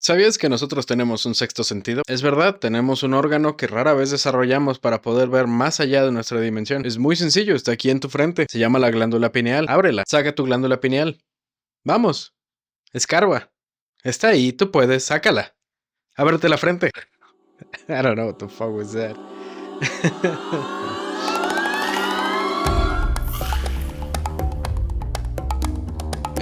¿Sabías que nosotros tenemos un sexto sentido? Es verdad, tenemos un órgano que rara vez desarrollamos para poder ver más allá de nuestra dimensión. Es muy sencillo, está aquí en tu frente. Se llama la glándula pineal. Ábrela, saca tu glándula pineal. Vamos, escarba. Está ahí, tú puedes, sácala. Ábrete la frente. I don't know what the fuck was that.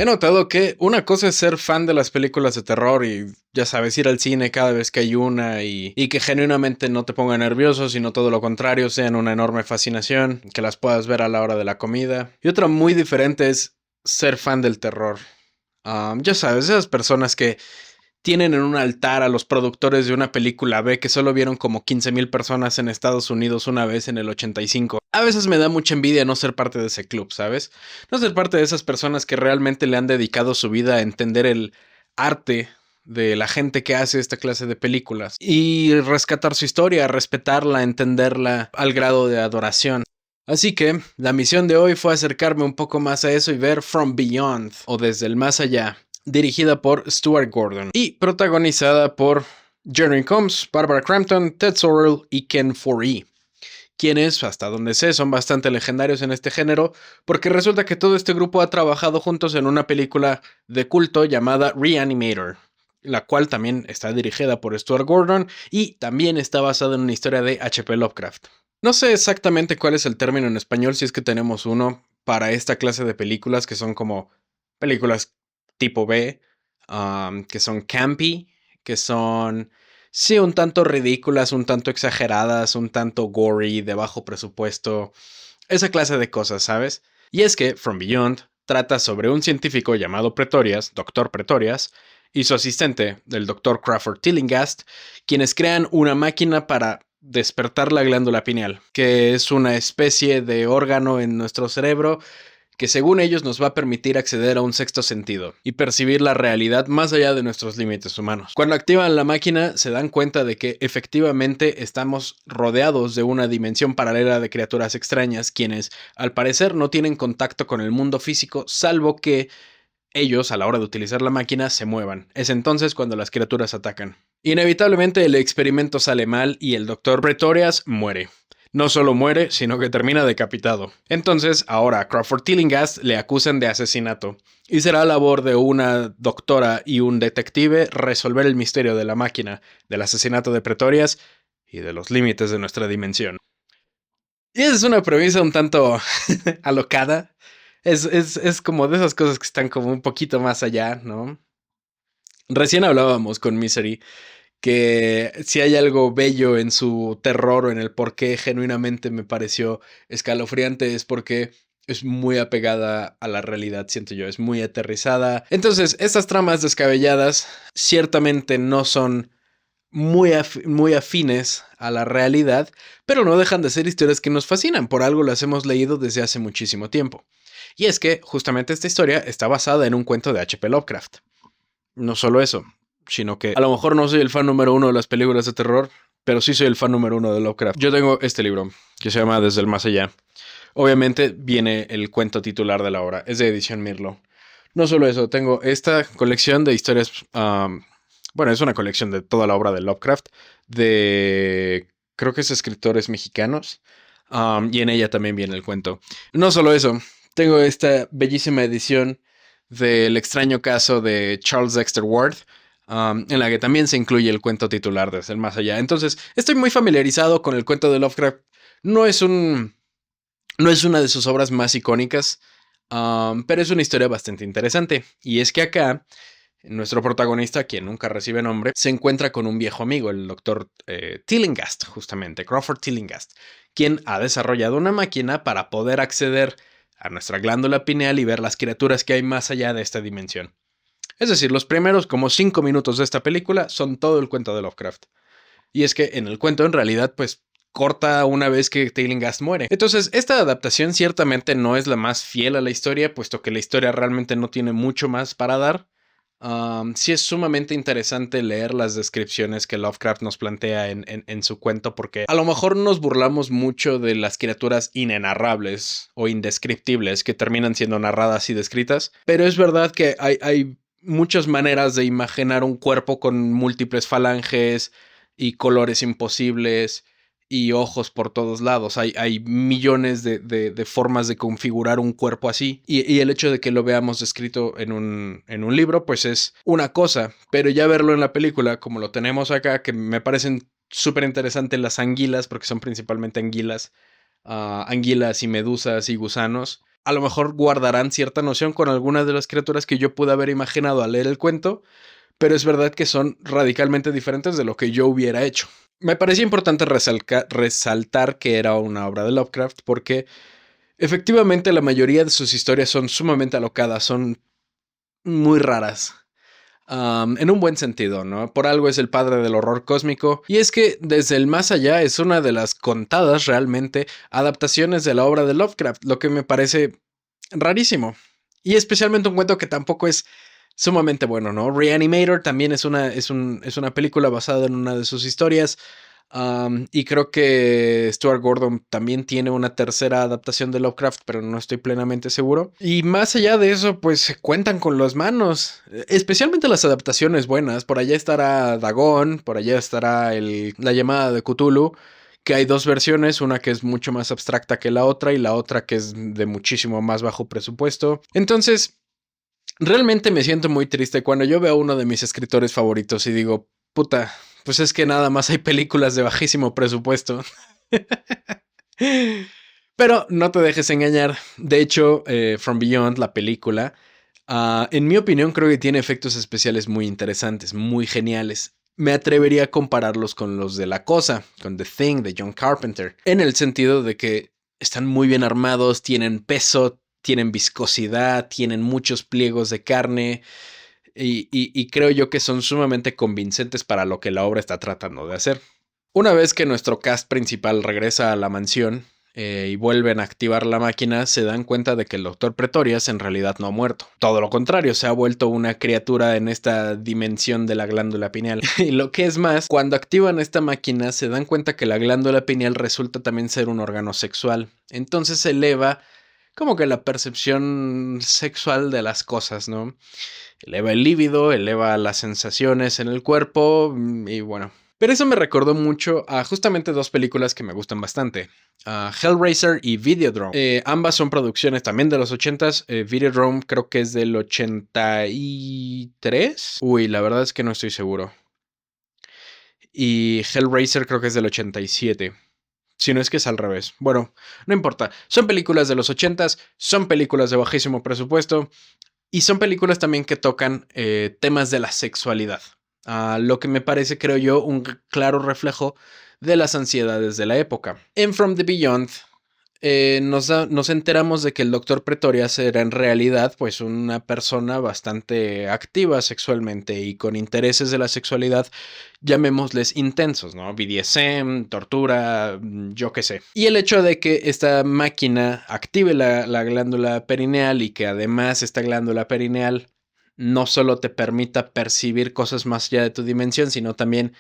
He notado que una cosa es ser fan de las películas de terror y, ya sabes, ir al cine cada vez que hay una y que genuinamente no te ponga nervioso, sino todo lo contrario, sean una enorme fascinación, que las puedas ver a la hora de la comida. Y otra muy diferente es ser fan del terror. Ya sabes, esas personas que tienen en un altar a los productores de una película B que solo vieron como 15,000 personas en Estados Unidos una vez en el 85. A veces me da mucha envidia no ser parte de ese club, ¿sabes? No ser parte de esas personas que realmente le han dedicado su vida a entender el arte de la gente que hace esta clase de películas y rescatar su historia, respetarla, entenderla al grado de adoración. Así que la misión de hoy fue acercarme un poco más a eso y ver From Beyond o Desde el Más Allá, dirigida por Stuart Gordon y protagonizada por Jeremy Combs, Barbara Crampton, Ted Sorrell y Ken Foree, quienes, hasta donde sé, son bastante legendarios en este género, porque resulta que todo este grupo ha trabajado juntos en una película de culto llamada Reanimator, la cual también está dirigida por Stuart Gordon y también está basada en una historia de H.P. Lovecraft. No sé exactamente cuál es el término en español, si es que tenemos uno para esta clase de películas que son como películas tipo B, que son campy, que son, sí, un tanto ridículas, un tanto exageradas, un tanto gory, de bajo presupuesto, esa clase de cosas, ¿sabes? Y es que From Beyond trata sobre un científico llamado Pretorius, Dr. Pretorius, y su asistente, el Dr. Crawford Tillinghast, quienes crean una máquina para despertar la glándula pineal, que es una especie de órgano en nuestro cerebro que según ellos nos va a permitir acceder a un sexto sentido y percibir la realidad más allá de nuestros límites humanos. Cuando activan la máquina se dan cuenta de que efectivamente estamos rodeados de una dimensión paralela de criaturas extrañas quienes al parecer no tienen contacto con el mundo físico salvo que ellos a la hora de utilizar la máquina se muevan. Es entonces cuando las criaturas atacan. Inevitablemente el experimento sale mal y el Dr. Pretorius muere. No solo muere, sino que termina decapitado. Entonces, ahora a Crawford Tillinghast le acusan de asesinato. Y será labor de una doctora y un detective resolver el misterio de la máquina, del asesinato de Pretorius y de los límites de nuestra dimensión. Y esa es una premisa un tanto alocada. Es como de esas cosas que están como un poquito más allá, ¿no? Recién hablábamos con Misery que si hay algo bello en su terror o en el por qué genuinamente me pareció escalofriante es porque es muy apegada a la realidad, siento yo, es muy aterrizada. Entonces, estas tramas descabelladas ciertamente no son muy afines a la realidad, pero no dejan de ser historias que nos fascinan, por algo las hemos leído desde hace muchísimo tiempo. Y es que justamente esta historia está basada en un cuento de H.P. Lovecraft. No solo eso, sino que a lo mejor no soy el fan número uno de las películas de terror, pero sí soy el fan número uno de Lovecraft. Yo tengo este libro, que se llama Desde el Más Allá. Obviamente viene el cuento titular de la obra, es de edición Mirlo. No solo eso, tengo esta colección de historias, bueno, es una colección de toda la obra de Lovecraft, de creo que es escritores mexicanos, y en ella también viene el cuento. No solo eso, tengo esta bellísima edición del extraño caso de Charles Dexter Ward, en la que también se incluye el cuento titular Desde el Más Allá. Entonces, estoy muy familiarizado con el cuento de Lovecraft. No es una de sus obras más icónicas, pero es una historia bastante interesante. Y es que acá, nuestro protagonista, quien nunca recibe nombre, se encuentra con un viejo amigo, el doctor Tillinghast, justamente, Crawford Tillinghast, quien ha desarrollado una máquina para poder acceder a nuestra glándula pineal y ver las criaturas que hay más allá de esta dimensión. Es decir, los primeros como 5 minutos de esta película son todo el cuento de Lovecraft. Y es que en el cuento en realidad pues corta una vez que Tillinghast muere. Entonces esta adaptación ciertamente no es la más fiel a la historia, puesto que la historia realmente no tiene mucho más para dar. Sí es sumamente interesante leer las descripciones que Lovecraft nos plantea en su cuento, porque a lo mejor nos burlamos mucho de las criaturas inenarrables o indescriptibles que terminan siendo narradas y descritas, pero es verdad que hay muchas maneras de imaginar un cuerpo con múltiples falanges y colores imposibles y ojos por todos lados. Hay millones de formas de configurar un cuerpo así. Y el hecho de que lo veamos descrito en un libro, pues es una cosa. Pero ya verlo en la película, como lo tenemos acá, que me parecen súper interesantes las anguilas, porque son principalmente anguilas, anguilas y medusas y gusanos. A lo mejor guardarán cierta noción con algunas de las criaturas que yo pude haber imaginado al leer el cuento, pero es verdad que son radicalmente diferentes de lo que yo hubiera hecho. Me parecía importante resaltar que era una obra de Lovecraft porque efectivamente la mayoría de sus historias son sumamente alocadas, son muy raras. En un buen sentido, ¿no? Por algo es el padre del horror cósmico. Y es que Desde el Más Allá es una de las contadas realmente adaptaciones de la obra de Lovecraft, lo que me parece rarísimo. Y especialmente un cuento que tampoco es sumamente bueno, ¿no? Reanimator también es una película basada en una de sus historias. Y creo que Stuart Gordon también tiene una tercera adaptación de Lovecraft, pero no estoy plenamente seguro. Y más allá de eso, pues se cuentan con las manos, especialmente las adaptaciones buenas. Por allá estará Dagon, por allá estará la llamada de Cthulhu, que hay dos versiones, una que es mucho más abstracta que la otra y la otra que es de muchísimo más bajo presupuesto. Entonces, realmente me siento muy triste cuando yo veo a uno de mis escritores favoritos y digo, puta, pues es que nada más hay películas de bajísimo presupuesto. Pero no te dejes engañar. De hecho, From Beyond, la película, en mi opinión creo que tiene efectos especiales muy interesantes, muy geniales. Me atrevería a compararlos con los de La Cosa, con The Thing de John Carpenter, en el sentido de que están muy bien armados, tienen peso, tienen viscosidad, tienen muchos pliegos de carne y creo yo que son sumamente convincentes para lo que la obra está tratando de hacer. Una vez que nuestro cast principal regresa a la mansión y vuelven a activar la máquina, se dan cuenta de que el Dr. Pretorius en realidad no ha muerto. Todo lo contrario, se ha vuelto una criatura en esta dimensión de la glándula pineal. Y lo que es más, cuando activan esta máquina, se dan cuenta que la glándula pineal resulta también ser un órgano sexual. Entonces se eleva como que la percepción sexual de las cosas, ¿no? Eleva el líbido, eleva las sensaciones en el cuerpo y bueno. Pero eso me recordó mucho a justamente dos películas que me gustan bastante. Hellraiser y Videodrome. Ambas son producciones también de los 80s. Videodrome creo que es del 83. Uy, la verdad es que no estoy seguro. Y Hellraiser creo que es del 87. Si no es que es al revés. Bueno, no importa. Son películas de los 80s, son películas de bajísimo presupuesto y son películas también que tocan temas de la sexualidad. Lo que me parece, creo yo, un claro reflejo de las ansiedades de la época. En From the Beyond nos enteramos de que el Dr. Pretorius era en realidad pues una persona bastante activa sexualmente y con intereses de la sexualidad, llamémosles intensos, ¿no? BDSM, tortura, yo qué sé. Y el hecho de que esta máquina active la glándula perineal y que además esta glándula perineal no solo te permita percibir cosas más allá de tu dimensión, sino también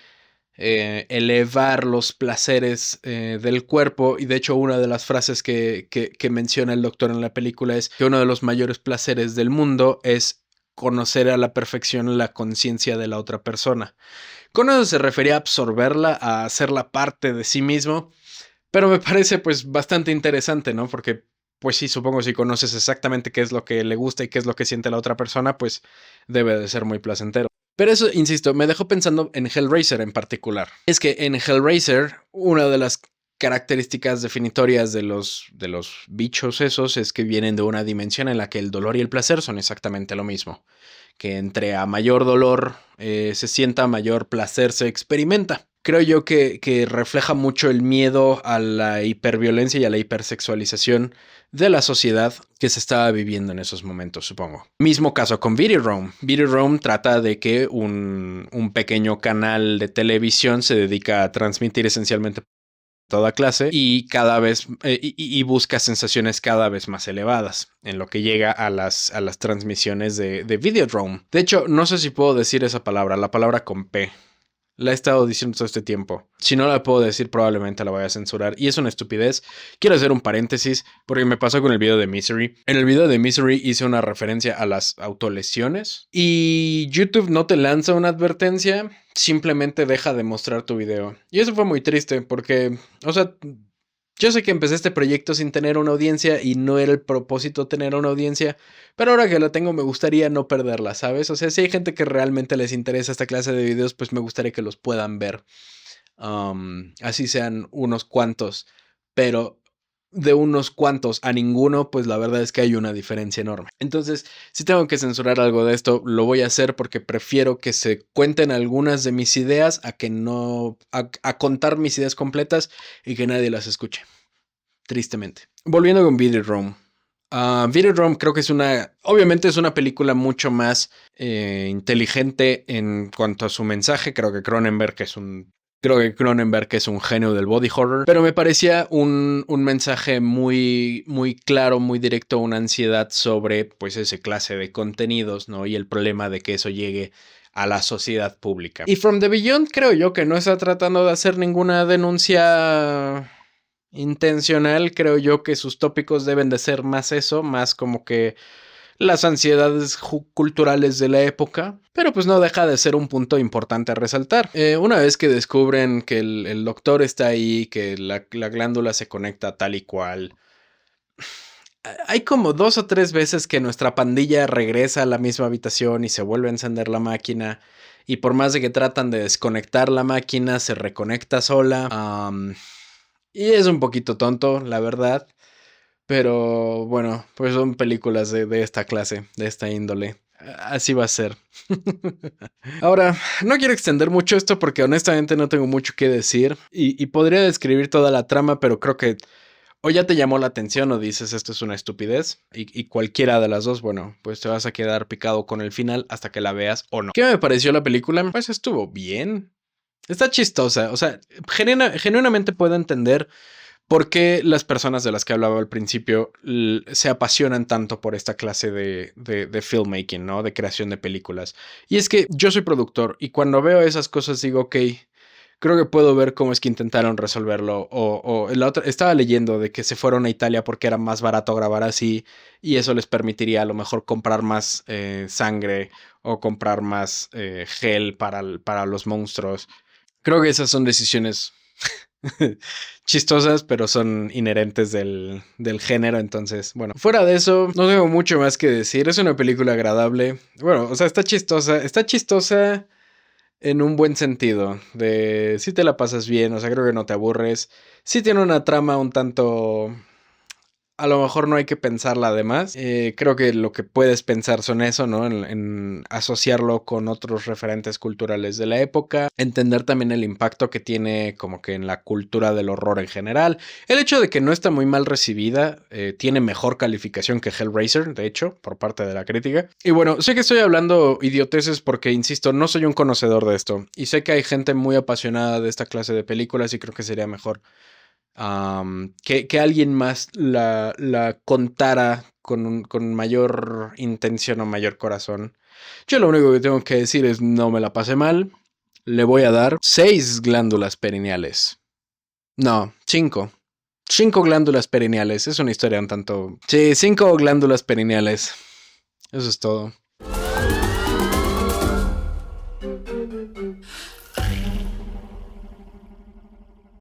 elevar los placeres del cuerpo. Y de hecho una de las frases que menciona el doctor en la película es que uno de los mayores placeres del mundo es conocer a la perfección la conciencia de la otra persona. Con eso se refería a absorberla, a hacerla parte de sí mismo, pero me parece pues bastante interesante, ¿no? Porque pues sí, supongo si conoces exactamente qué es lo que le gusta y qué es lo que siente la otra persona, pues debe de ser muy placentero. Pero eso, insisto, me dejó pensando en Hellraiser en particular. Es que en Hellraiser, una de las características definitorias de los bichos esos es que vienen de una dimensión en la que el dolor y el placer son exactamente lo mismo. Que entre a mayor dolor se sienta, mayor placer se experimenta. Creo yo que refleja mucho el miedo a la hiperviolencia y a la hipersexualización de la sociedad que se estaba viviendo en esos momentos, supongo. Mismo caso con Videodrome. Videodrome trata de que un pequeño canal de televisión se dedica a transmitir esencialmente toda clase y cada vez y busca sensaciones cada vez más elevadas en lo que llega a las transmisiones de Videodrome. De hecho, no sé si puedo decir esa palabra, la palabra con P. La he estado diciendo todo este tiempo. Si no la puedo decir, probablemente la voy a censurar. Y es una estupidez. Quiero hacer un paréntesis porque me pasó con el video de Misery. En el video de Misery hice una referencia a las autolesiones. Y YouTube no te lanza una advertencia. Simplemente deja de mostrar tu video. Y eso fue muy triste porque, o sea, yo sé que empecé este proyecto sin tener una audiencia y no era el propósito tener una audiencia, pero ahora que la tengo me gustaría no perderla, ¿sabes? O sea, si hay gente que realmente les interesa esta clase de videos, pues me gustaría que los puedan ver. Así sean unos cuantos, pero de unos cuantos a ninguno, pues la verdad es que hay una diferencia enorme. Entonces, si tengo que censurar algo de esto, lo voy a hacer porque prefiero que se cuenten algunas de mis ideas a que no, a contar mis ideas completas y que nadie las escuche. Tristemente. Volviendo con Videodrome. Videodrome creo que es obviamente es una película mucho más inteligente en cuanto a su mensaje. Creo que Cronenberg es un genio del body horror, pero me parecía un mensaje muy, muy claro, muy directo, una ansiedad sobre pues ese clase de contenidos, ¿no? Y el problema de que eso llegue a la sociedad pública. Y From the Beyond creo yo que no está tratando de hacer ninguna denuncia intencional. Creo yo que sus tópicos deben de ser más eso, más como que las ansiedades culturales de la época, pero pues no deja de ser un punto importante a resaltar. Una vez que descubren que el doctor está ahí, que la glándula se conecta tal y cual, hay como 2 o 3 veces que nuestra pandilla regresa a la misma habitación y se vuelve a encender la máquina, y por más de que tratan de desconectar la máquina, se reconecta sola. Y es un poquito tonto, la verdad. Pero bueno, pues son películas de esta clase, de esta índole. Así va a ser. Ahora, no quiero extender mucho esto porque honestamente no tengo mucho que decir. Y podría describir toda la trama, pero creo que o ya te llamó la atención o dices esto es una estupidez. Y cualquiera de las dos, bueno, pues te vas a quedar picado con el final hasta que la veas o no. ¿Qué me pareció la película? Pues estuvo bien. Está chistosa. O sea, genuinamente puedo entender por qué las personas de las que hablaba al principio se apasionan tanto por esta clase de filmmaking, ¿no? De creación de películas. Y es que yo soy productor y cuando veo esas cosas digo, ok, creo que puedo ver cómo es que intentaron resolverlo. O la otra, estaba leyendo de que se fueron a Italia porque era más barato grabar así y eso les permitiría a lo mejor comprar más sangre o comprar más gel para los monstruos. Creo que esas son decisiones chistosas, pero son inherentes del género. Entonces, bueno, fuera de eso, no tengo mucho más que decir. Es una película agradable. Bueno, o sea, está chistosa. Está chistosa en un buen sentido. De si te la pasas bien, o sea, creo que no te aburres. Sí tiene una trama un tanto. A lo mejor no hay que pensarla de más. Creo que lo que puedes pensar son eso, ¿no? En asociarlo con otros referentes culturales de la época. Entender también el impacto que tiene como que en la cultura del horror en general. El hecho de que no está muy mal recibida. Tiene mejor calificación que Hellraiser, de hecho, por parte de la crítica. Y bueno, sé que estoy hablando idioteces porque, insisto, no soy un conocedor de esto. Y sé que hay gente muy apasionada de esta clase de películas y creo que sería mejor que alguien más la contara con mayor intención o mayor corazón. Yo lo único que tengo que decir es no me la pasé mal. Le voy a dar 6 glándulas perineales. No, 5. 5 glándulas perineales. Es una historia un tanto. Sí, 5 glándulas perineales. Eso es todo.